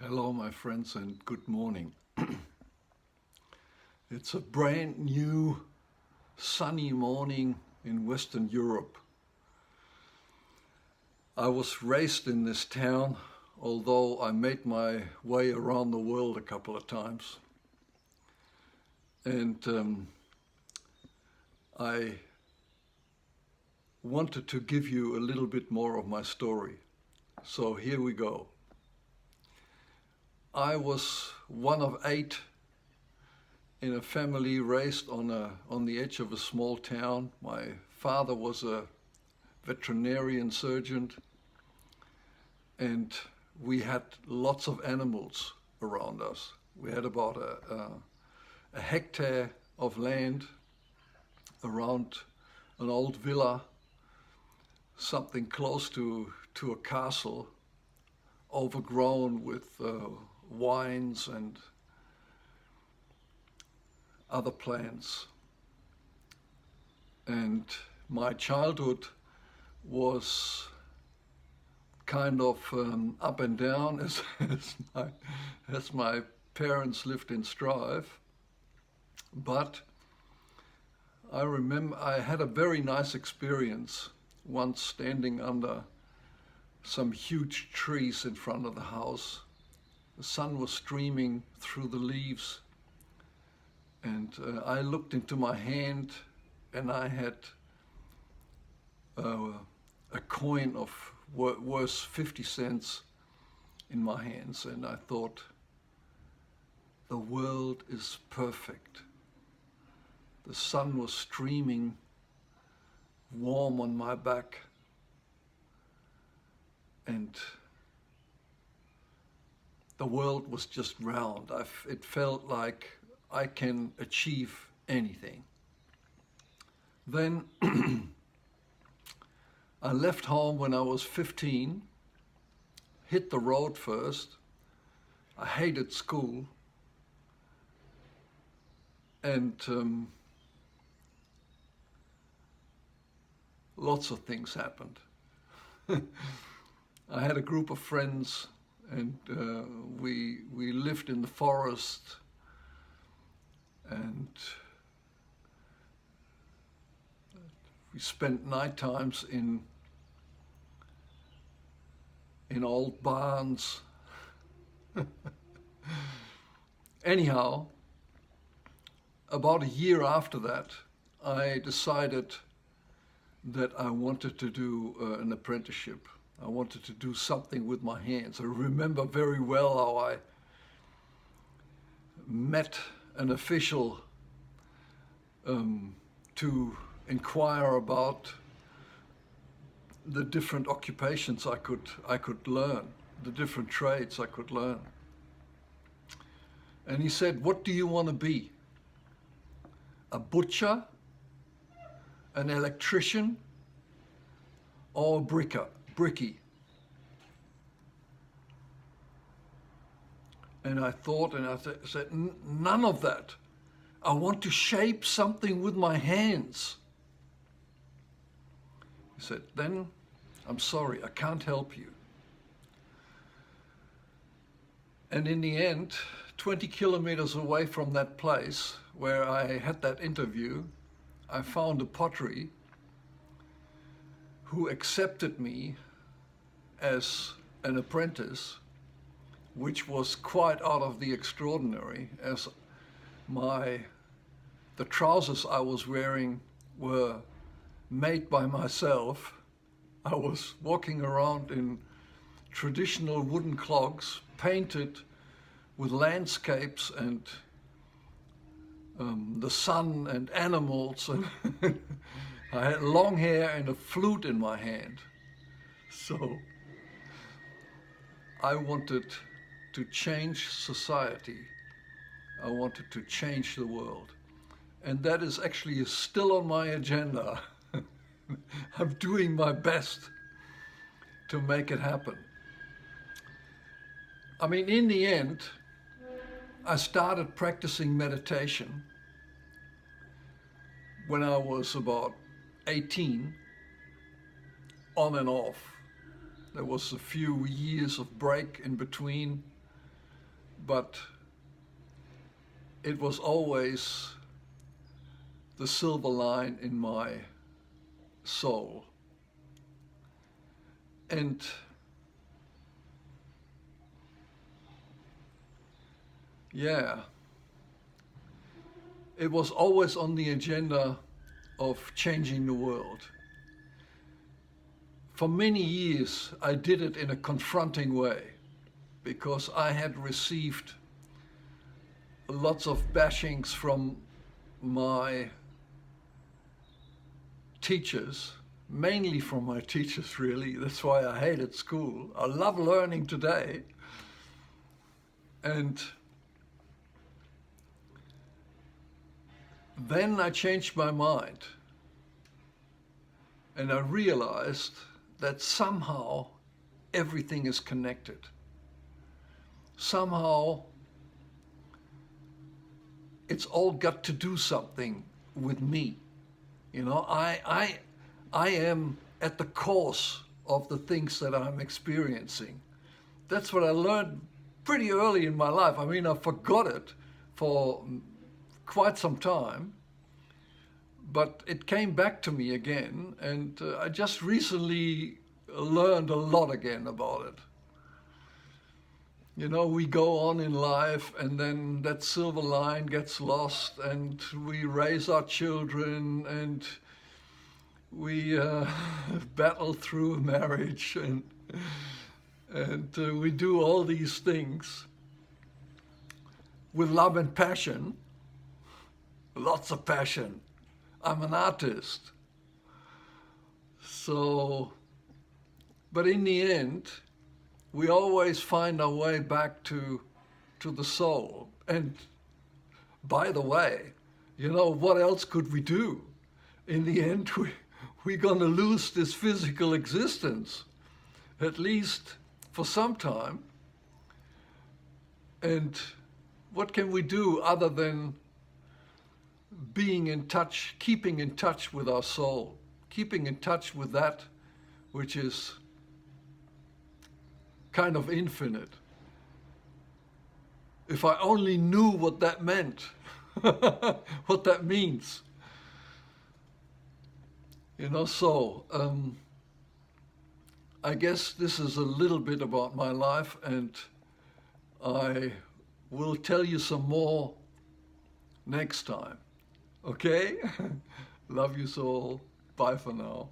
Hello, my friends, and good morning. It's a brand new sunny morning in Western Europe. I was raised in this town, although I made my way around the world a couple of times. And I wanted to give you a little bit more of my story. So here we go. I was one of 8 in a family raised on the edge of a small town. My father was a veterinarian surgeon, and we had lots of animals around us. We had about a hectare of land around an old villa, something close to a castle, overgrown with vines and other plants. And my childhood was kind of up and down as my parents lived in Strive. But I remember I had a very nice experience once standing under some huge trees in front of the house. The sun was streaming through the leaves, and I looked into my hand, and I had a coin of worth 50 cents in my hands, and I thought, the world is perfect. The sun was streaming warm on my back, and the world was just round. It felt like I can achieve anything. Then I left home when I was 15, hit the road first. I hated school, and lots of things happened. I had a group of friends, and we lived in the forest, and we spent night times in old barns. Anyhow, about a year after that, I decided that I wanted to do an apprenticeship. I wanted to do something with my hands. I remember very well how I met an official to inquire about the different occupations I could learn, the different trades I could learn. And he said, "What do you want to be? A butcher, an electrician, or a brickie?" And I thought, and I said, "None of that. I want to shape something with my hands." He said, "Then I'm sorry, I can't help you." And in the end, 20 kilometers away from that place where I had that interview, I found a pottery who accepted me as an apprentice, which was quite out of the extraordinary, as the trousers I was wearing were made by myself. I was walking around in traditional wooden clogs, painted with landscapes and the sun and animals, and I had long hair and a flute in my hand. So I wanted to change society. I wanted to change the world. And that is actually still on my agenda. I'm doing my best to make it happen. I mean, in the end, I started practicing meditation when I was about 18, on and off. There was a few years of break in between, but it was always the silver line in my soul. And yeah, it was always on the agenda of changing the world. For many years, I did it in a confronting way because I had received lots of bashings from my teachers, mainly from my teachers, really. That's why I hated school. I love learning today. And then I changed my mind and I realized that somehow everything is connected. Somehow it's all got to do something with me. You know, I am at the cause of the things that I'm experiencing. That's what I learned pretty early in my life. I mean, I forgot it for quite some time, but it came back to me again, and I just recently learned a lot again about it. You know, we go on in life and then that silver line gets lost and we raise our children and we battle through marriage and we do all these things with love and passion, lots of passion. I'm an artist. So, but in the end, we always find our way back to the soul. And by the way, you know, what else could we do? In the end, we're going to lose this physical existence, at least for some time. And what can we do other than being in touch, keeping in touch with our soul, keeping in touch with that which is kind of infinite? If I only knew what that meant, what that means. You know, so I guess this is a little bit about my life, and I will tell you some more next time. Okay? Love you all. Bye for now.